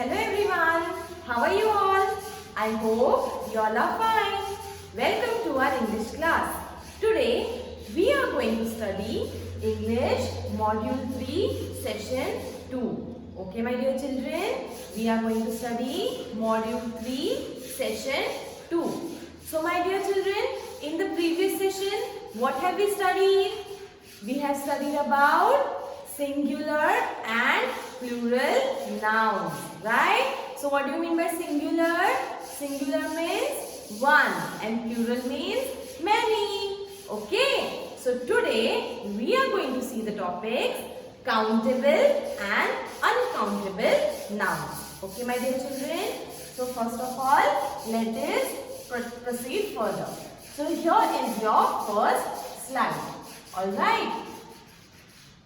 Hello everyone, how are you all? I hope you all are fine. Welcome to our English class. Today we are going to study English Module 3 Session 2. Okay my dear children, we are going to study Module 3 Session 2. So my dear children, in the previous session, what have we studied? We have studied about singular and plural nouns, right? So what do you mean by singular? Singular means one and plural means many. Okay, so today we are going to see the topics countable and uncountable nouns. Okay my dear children, so first of all let us proceed further. So here is your first slide. Alright,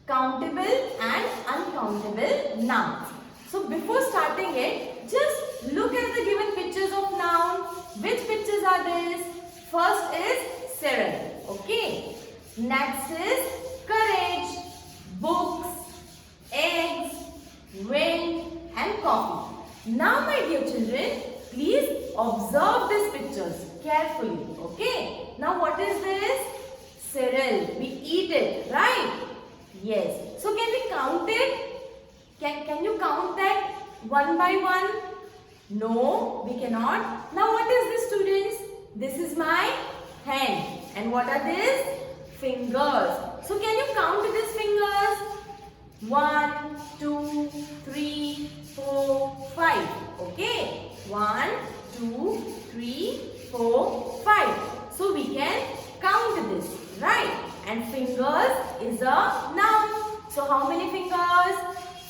countable and uncountable nouns. So before starting it, just look at the given pictures of noun. Which pictures are these? First is Cyril. Okay. Next is courage, books, eggs, wind and coffee. Now my dear children, please observe these pictures carefully. Okay. Now what is this? Cereal. We eat it, right? Yes. So can we count it? Can you count that one by one? No, we cannot. Now what is this, students? This is my hand. And what are these? Fingers. So can you count these fingers? 1, 2, 3, 4, 5. Okay. 1, 2, 3, 4, 5. So we can count this, right? And fingers is a noun. So how many fingers?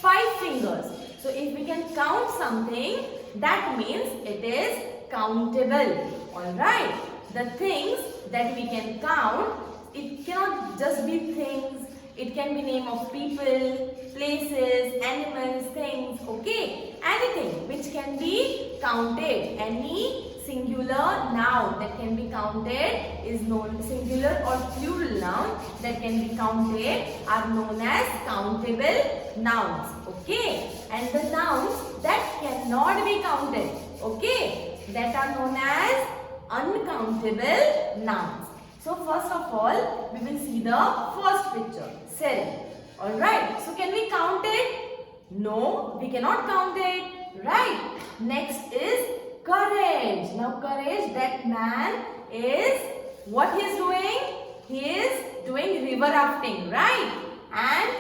5 fingers. So if we can count something, that means it is countable. Alright. The things that we can count, it cannot just be things. It can be name of people, places, animals, things. Okay. Anything which can be counted. Any singular noun that can be counted is known, singular or plural noun that can be counted are known as countable nouns. Okay, and the nouns that cannot be counted, okay, that are known as uncountable nouns. So first of all, we will see the first picture, cell. Alright, so can we count it? No, we cannot count it. Right. Next is courage. Now courage, that man is, what he is doing? He is doing river rafting, right? And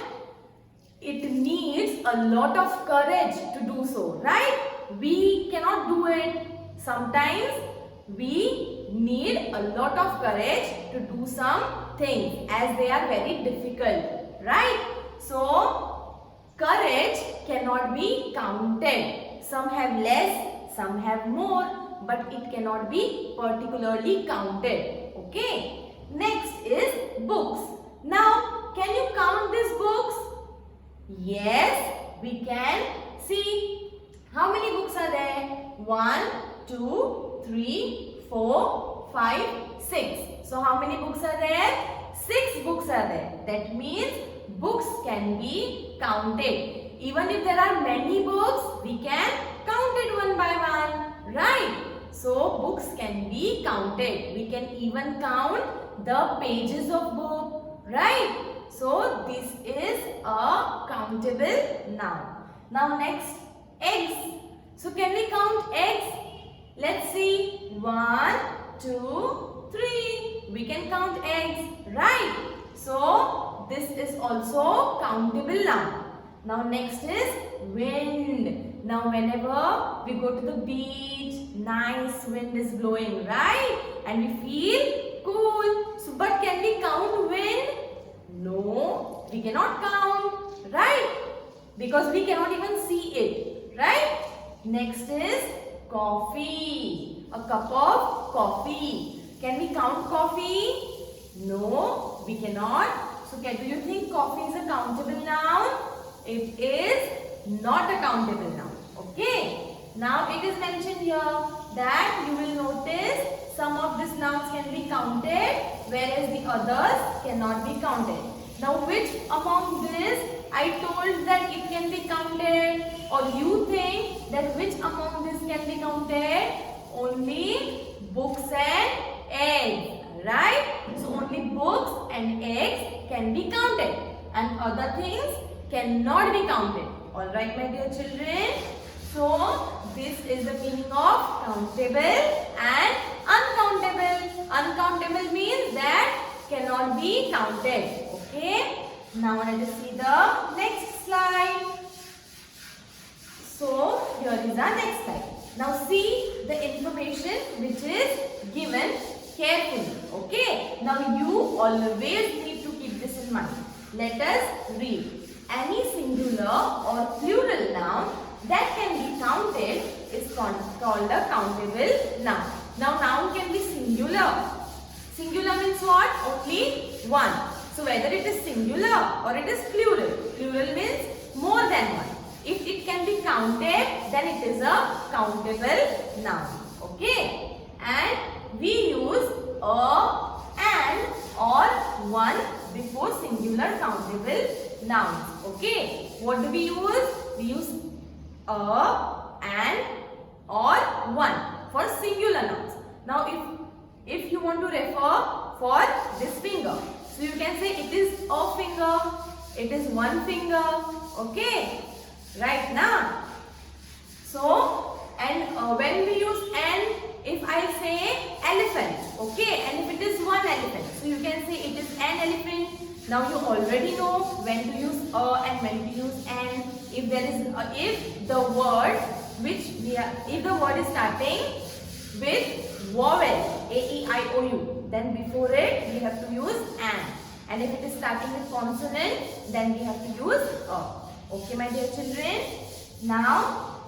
it needs a lot of courage to do so, right? We cannot do it. Sometimes we need a lot of courage to do some things as they are very difficult, right? So courage cannot be counted. Some have less, some have more, but it cannot be particularly counted. Okay. Next is books. Now, can you count these books? Yes, we can see. How many books are there? 1, 2, 3, 4, 5, 6. So, how many books are there? 6 books are there. That means books can be counted. Even if there are many books, we can count it one by one, right? So books can be counted. We can even count the pages of book, right? So this is a countable noun. Now next, eggs. So can we count eggs? Let's see. 1, 2, 3. We can count eggs, right? So this is also countable noun. Now next is wind. Now whenever we go to the beach, nice wind is blowing, right? And we feel cool. So but can we count wind? No, we cannot count, right? Because we cannot even see it, right? Next is coffee. A cup of coffee. Can we count coffee? No, we cannot. So do you think coffee is a countable noun? It is not a countable noun. Okay. Now it is mentioned here that you will notice some of these nouns can be counted whereas the others cannot be counted. Now which among this I told that it can be counted, or you think that which among this can be counted? Only books and eggs, right? So only books and eggs can be counted and other things cannot be counted. Alright my dear children. So this is the meaning of countable and uncountable. Uncountable means that cannot be counted. Okay. Now let us see the next slide. So here is our next slide. Now see the information which is given carefully. Okay. Now you always need to keep this in mind. Let us read. Any singular or plural noun that can be counted is called a countable noun. Now noun can be singular. Singular means what? Only one. So whether it is singular or it is plural. Plural means more than one. If it can be counted, then it is a countable noun. Okay. And we use a, an or one before singular countable nouns. Okay. What do we use? We use a, an or one for singular nouns. Now if you want to refer for this finger, so you can say it is a finger, it is one finger. Okay. Right now. So and when we use an, if I say elephant, okay, and if it is one elephant, so you can say it is an elephant. Now you already know when to use a and when to use an. If there is if the word which we are, if the word is starting with vowel A-E-I-O-U, then before it we have to use an. And if it is starting with consonant, then we have to use a. Okay, my dear children. Now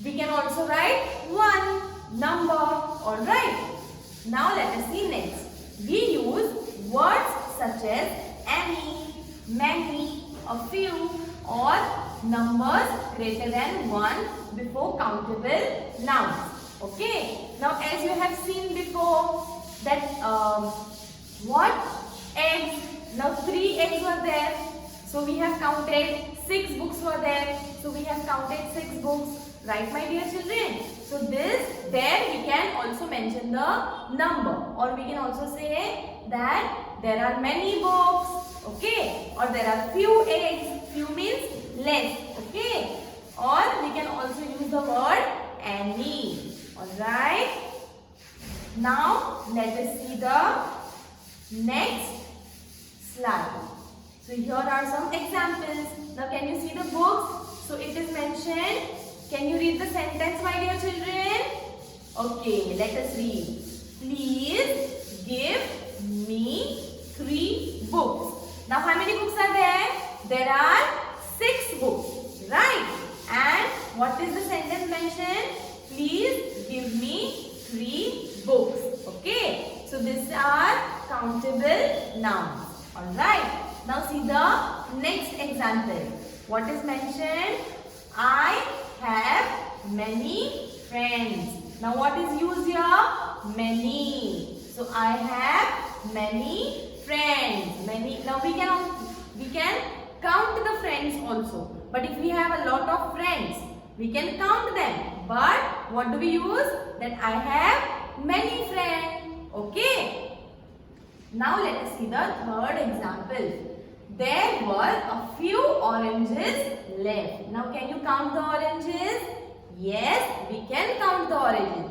we can also write one number. Alright. Now let us see next. We use words such as any, many, a few or numbers greater than 1 before countable nouns. Okay. Now as you have seen before that what? Eggs. Now 3 eggs were there. So we have counted 6 books were there. So we have counted 6 books. Right, my dear children? So this, there we can also mention the number, or we can also say that there are many books, okay, or there are few eggs. Few means less, okay, or we can also use the word any. Alright. Now let us see the next slide. So here are some examples. Now can you see the books? So it is mentioned. Can you read the sentence, my dear children? Okay, let us read. Please give me 3 books. Now how many books are there? There are 6 books, right? And what is the sentence mentioned? Please give me 3 books. Okay, so these are countable nouns. Alright, now see the next example. What is mentioned? I have many friends. Now what is used here? Many. So I have many friends. Many. Now we can count the friends also. But if we have a lot of friends, we can count them. But what do we use? That I have many friends. Okay. Now let us see the third example. There were a few oranges left. Now can you count the oranges? Yes, we can count the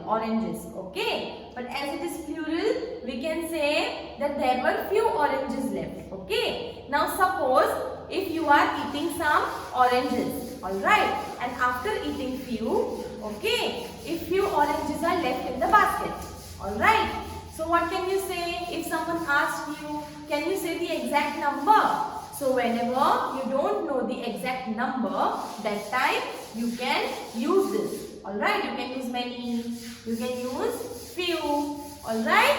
oranges. Okay. But as it is plural, we can say that there were few oranges left. Okay. Now suppose if you are eating some oranges. Alright. And after eating few, okay, if few oranges are left in the basket. Alright. So what can you say if someone asks you, can you say the exact number? So whenever you don't know the exact number, that time you can use this. Alright, you can use many, you can use few. Alright.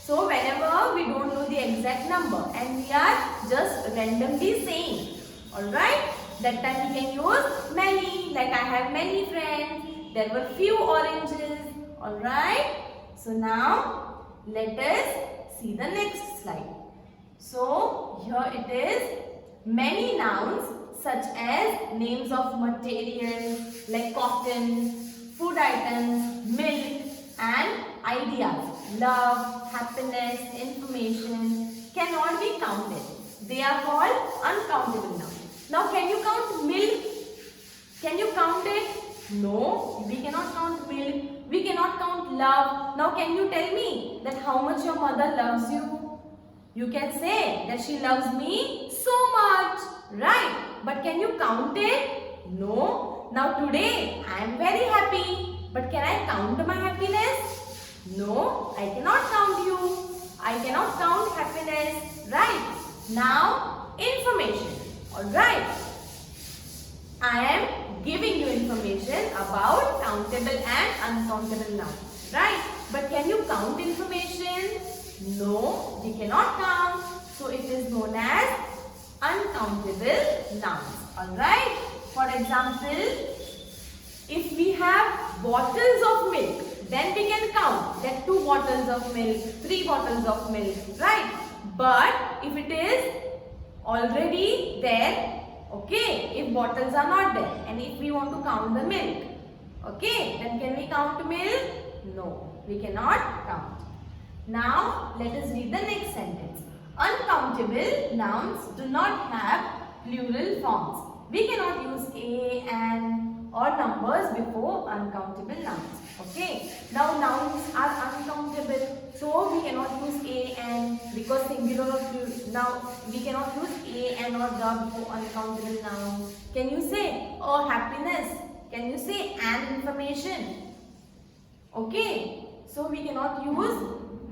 So whenever we don't know the exact number and we are just randomly saying, alright, that time we can use many, like I have many friends, there were few oranges. Alright. So now let us see the next slide. So here it is, many nouns such as names of materials like cotton, food items, milk, and ideas. Love, happiness, information cannot be counted. They are called uncountable nouns. Now, can you count milk? Can you count it? No, we cannot count milk. We cannot count love. Now, can you tell me that how much your mother loves you? You can say that she loves me so much, right? But can you count it? No. Now, today I am very happy. But can I count my happiness? No, I cannot count you. I cannot count happiness, right? Now, information, alright. I am giving you information about countable and uncountable nouns, right? But can you count information? No, we cannot count. So, it is known as uncountable nouns, alright? For example, if we have bottles of milk, then we can count that 2 bottles of milk, 3 bottles of milk, right? But if it is already there, okay, if bottles are not there and if we want to count the milk, okay, then can we count milk? No, we cannot count. Now, let us read the next sentence. Uncountable nouns do not have plural forms. We cannot use a, an or numbers before uncountable nouns. Okay. Now, nouns are uncountable. So, we cannot use a, an because singular or plural. Now, we cannot use a, an or the before uncountable nouns. Can you say, oh, happiness? Can you say, an information? Okay. So, we cannot use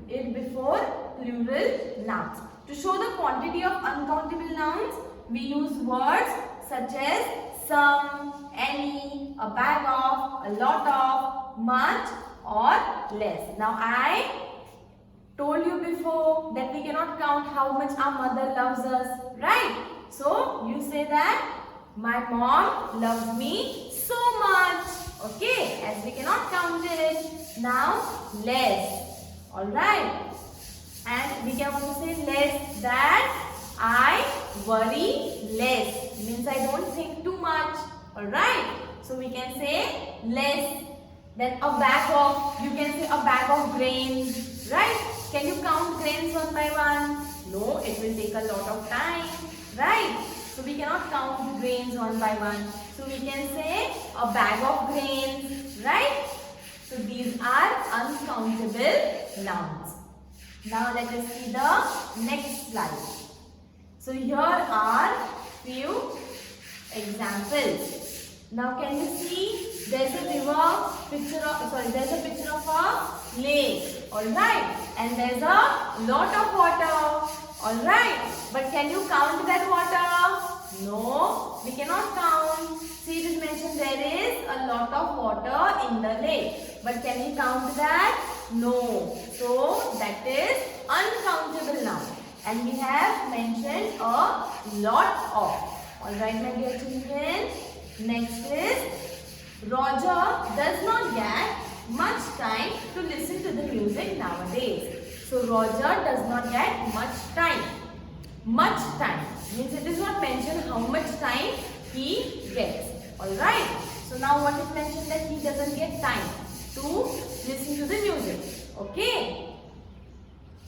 it before plural nouns. To show the quantity of uncountable nouns, we use words such as some, any, a bag of, a lot of, much or less. Now I told you before that we cannot count how much our mother loves us, right? So you say that my mom loves me so much, okay, as we cannot count it. Now less. Alright, and we can also say less, that I worry less, means I don't think too much. Alright, so we can say less. Then a bag of, you can say a bag of grains, right? Can you count grains one by one? No, it will take a lot of time, right? So we cannot count grains one by one. So we can say a bag of grains, right? So these are uncountable nouns. Now let us see the next slide. So here are few examples. Now can you see there's a river picture of there's a picture of a lake, alright, and there's a lot of water, alright, but can you count that water? No, we cannot count. See, it is mentioned there is a lot of water in the lake. But can we count that? No. So, that is uncountable noun. And we have mentioned a lot of. Alright, my dear children. Next is, Roger does not get much time to listen to the music nowadays. So, Roger does not get much time. Much time means it is not mentioned how much time he gets. Alright. So, now what is mentioned that he doesn't get time to listen to the music. Okay.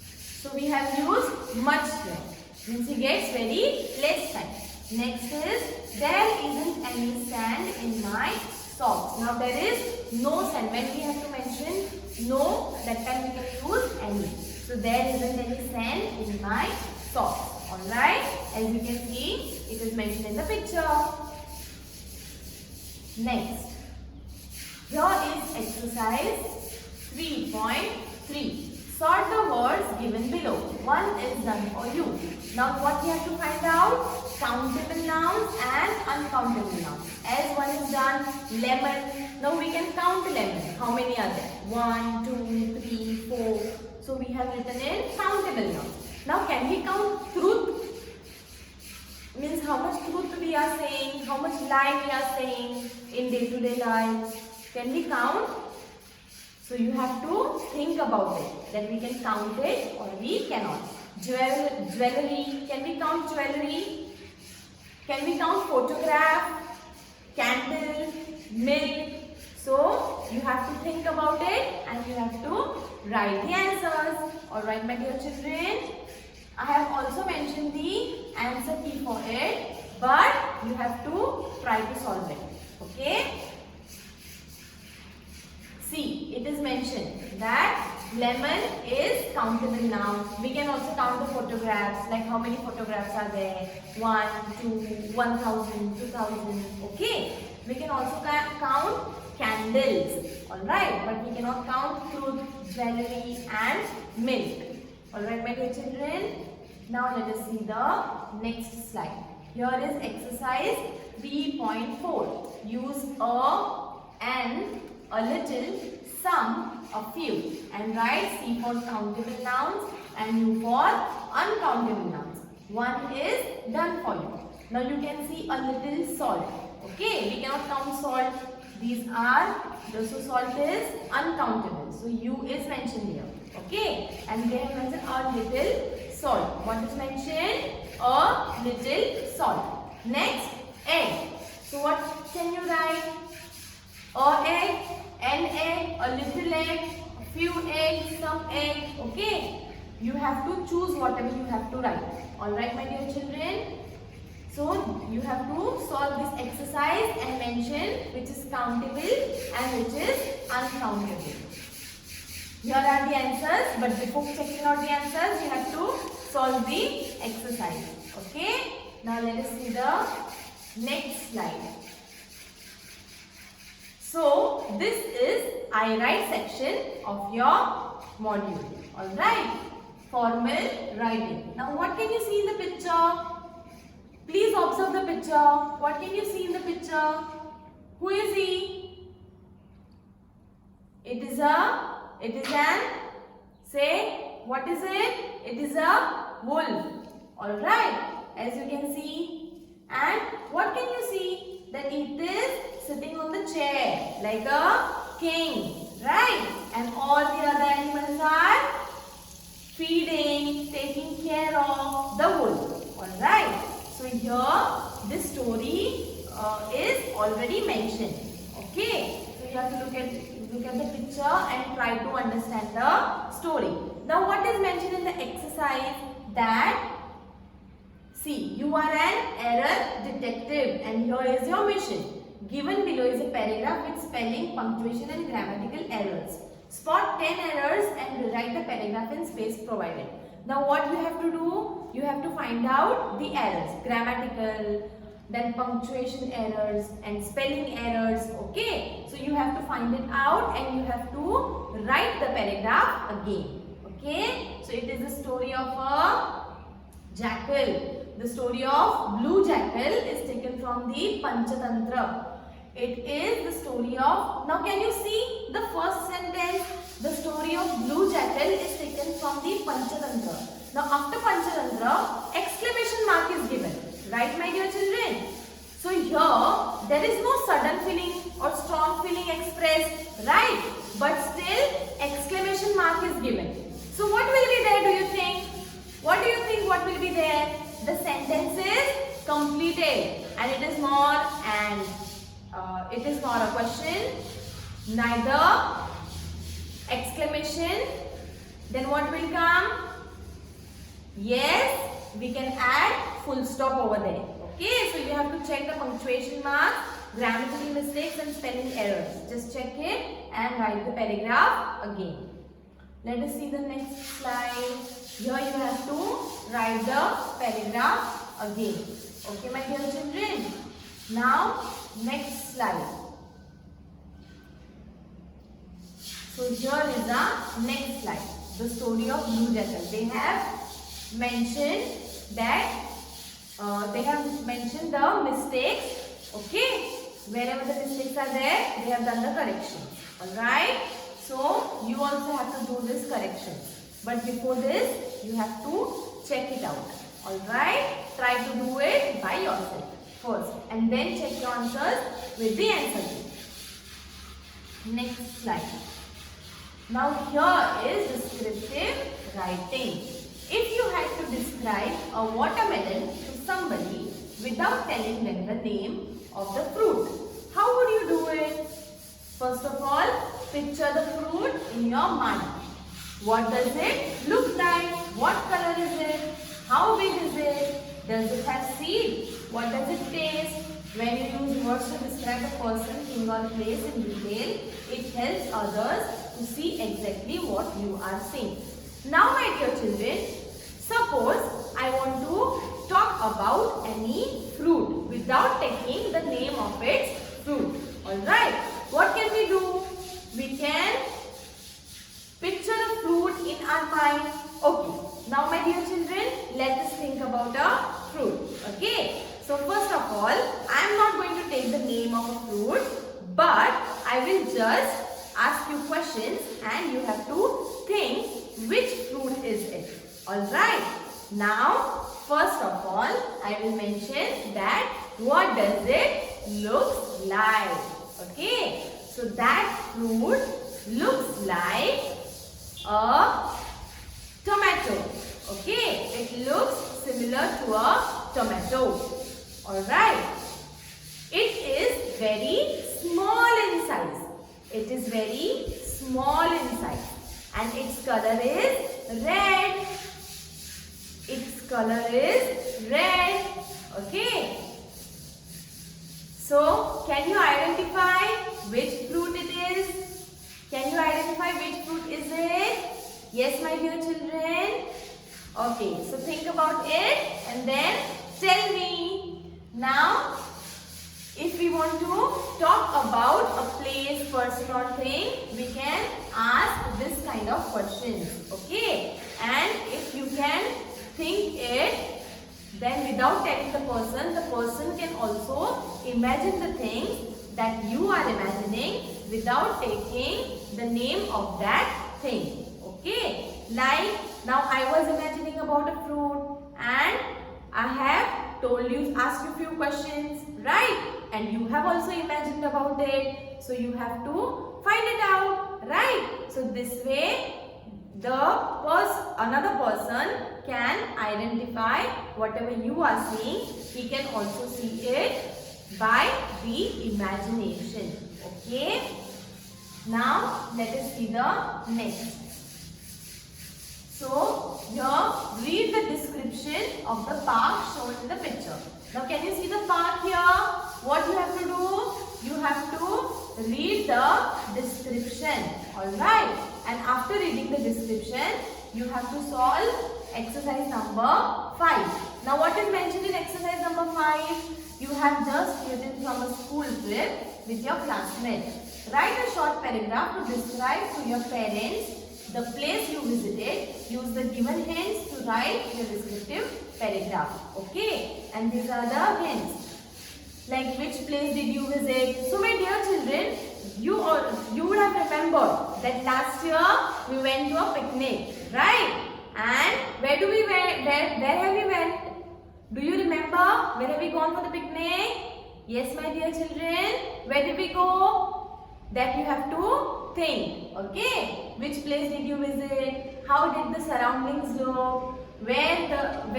So we have used much time. Means he gets very less time. Next is, there isn't any sand in my socks. Now there is no sand. When we have to mention no, that time we can use any. So there isn't any sand in my socks. Alright. As you can see, it is mentioned in the picture. Next. Here is exercise 3.3. Sort the words given below. One is done for you. Now what we have to find out? Countable nouns and uncountable nouns. As one is done, lemon. Now we can count lemon. How many are there? 1, 2, 3, 4. So we have written in countable nouns. Now can we count truth? Means how much truth we are saying, how much lie we are saying in day-to-day life. Can we count? So you have to think about it, that we can count it or we cannot. Jewelry, can we count jewelry? Can we count photograph, candle, milk? So you have to think about it and you have to write the answers. Alright my dear children. I have also mentioned the answer key for it, but you have to try to solve it. Okay? See, it is mentioned that lemon is countable noun. We can also count the photographs, like how many photographs are there? 1, 2, 1000, 2000. Okay? We can also count candles. Alright? But we cannot count fruit, jewelry and milk. Alright my dear children. Now let us see the next slide. Here is exercise 3.4. Use a, an, a little, some, a few and write C for countable nouns and U for uncountable nouns. One is done for you. Now you can see a little salt. Okay, we cannot count salt. These are, so salt is uncountable. So U is mentioned here. Okay, and they have mentioned a little salt. What is mentioned? A little salt. Next, egg. So what can you write? A egg, an egg, a little egg, a few eggs, some egg. Okay, you have to choose whatever you have to write. Alright my dear children. So you have to solve this exercise and mention which is countable and which is uncountable. Here are the answers, but before checking out the answers, you have to solve the exercise. Okay? Now let us see the next slide. So this is I write section of your module. Alright? Formal writing. Now what can you see in the picture? Please observe the picture. What can you see in the picture? Who is he? It is an, say, what is it? It is a wolf. Alright, as you can see. And what can you see? That it is sitting on the chair like a king. Right? And all the other animals are feeding, taking care of the wolf. Alright. So here this story is already mentioned. Okay. So you have to look at the picture and try to understand the story. Now what is mentioned in the exercise? That see, you are an error detective and here is your mission. Given below is a paragraph with spelling, punctuation and grammatical errors. Spot 10 errors and rewrite the paragraph in space provided. Now what you have to do? You have to find out the errors, grammatical, then punctuation errors and spelling errors. Okay, so you have to find it out and you have to write the paragraph again. Okay, so it is the story of a jackal. The story of blue jackal is taken from the Panchatantra. It is the story of, now can you see the first sentence? The story of blue jackal is taken from the Panchatantra. Now after Panchatantra, exclamation mark is given. Right my dear children? So here, there is no sudden feeling or strong feeling expressed. Right? But still, exclamation mark is given. So what will be there, do you think? What do you think what will be there? The sentence is completed and it is not a question, neither exclamation. Then what will come? Yes, we can add full stop over there. Okay, so you have to check the punctuation marks, grammatical mistakes and spelling errors. Just check it and write the paragraph again. Let us see the next slide. Here you have to write the paragraph again. Okay, my dear children. Now, next slide. So here is the next slide. The story of blue jackal. They have mentioned that the mistakes. Okay, wherever the mistakes are there, they have done the corrections. Alright, so you also have to do this correction. But before this, you have to check it out. Alright, try to do it by yourself first and then check your answers with the answer key. Next slide. Now here is descriptive writing. If you had to describe a watermelon to somebody, without telling them the name of the fruit. How would you do it? First of all, picture the fruit in your mind. What does it look like? What color is it? How big is it? Does it have seed? What does it taste? When you use words to describe a person, thing or place in detail, it helps others to see exactly what you are saying. Now my dear children, suppose I want to talk about any fruit without taking the name of its fruit. Alright, what can we do? We can picture a fruit in our mind. Okay, now my dear children, let us think about a fruit. Okay, so first of all, I am not going to take the name of a fruit, but I will just ask you questions and you have to think which fruit is it. Alright, now first of all, I will mention that what does it look like. Okay, so that fruit looks like a tomato. Okay, it looks similar to a tomato. Alright, it is very small in size. It is very small in size and its color is red. Its color is red. Okay. So, can you identify which fruit it is? Can you identify which fruit is it? Yes, my dear children. Okay, so think about it and then tell me. Now, if we want to talk about a place, person or thing, we can ask this kind of questions. Okay, and if you can think it, then without telling the person can also imagine the thing that you are imagining without taking the name of that thing. Okay, like now I was imagining about a fruit and I have told you, asked you few questions, right? And you have also imagined about it. So you have to find it out, right? So this way another person can identify whatever you are seeing. He can also see it by the imagination. Okay. Now let us see the next. So here read the description of the park shown in the picture. Now can you see the park here? What you have to do? You have to read the description. Alright. And after reading the description, you have to solve exercise number 5. Now what is mentioned in exercise number 5? You have just written from a school trip with your classmates. Write a short paragraph to describe to your parents the place you visited. Use the given hints to write your descriptive paragraph. Okay, and these are the hints. Like which place did you visit? So my dear children, you would have remembered that last year we went to a picnic, right? And where have we went? Do you remember? Where have we gone for the picnic? Yes, my dear children. Where did we go? That you have to think. Okay, which place did you visit? How did the surroundings look? Where the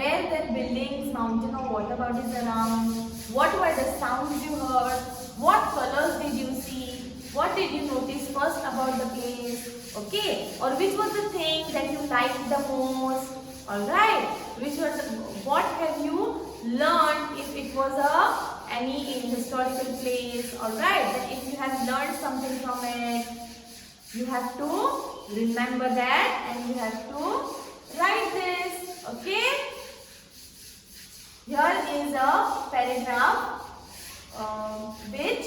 buildings, mountain or water bodies around? What were the sounds you heard? What colors did you see? What did you notice first about the place? Okay, or which was the thing that you liked the most? Alright, what have you learned if it was any historical place? Alright, that if you have learned something from it, you have to remember that and you have to write this. Okay, here is a paragraph which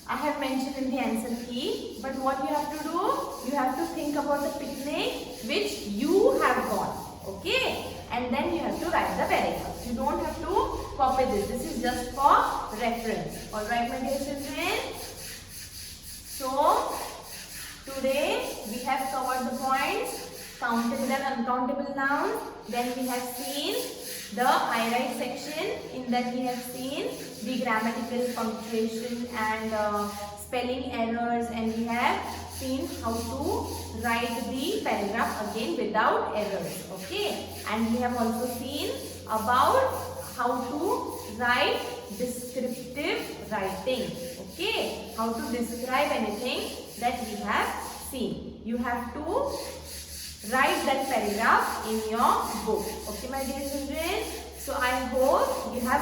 I have mentioned in the answer key, but what you have to do, you have to think about the picnic which you have gone. Okay, and then you have to write the paragraph. You don't have to copy this. This is just for reference. Alright, my dear children. So today we have covered the points: countable and uncountable nouns. Then we have seen the I write section. In that we have seen the grammatical, punctuation and spelling errors, and we have seen how to write the paragraph again without errors. Okay, and we have also seen about how to write descriptive writing. Okay, how to describe anything that we have seen. You have to write that paragraph in your book. Okay, my dear children. So I hope you have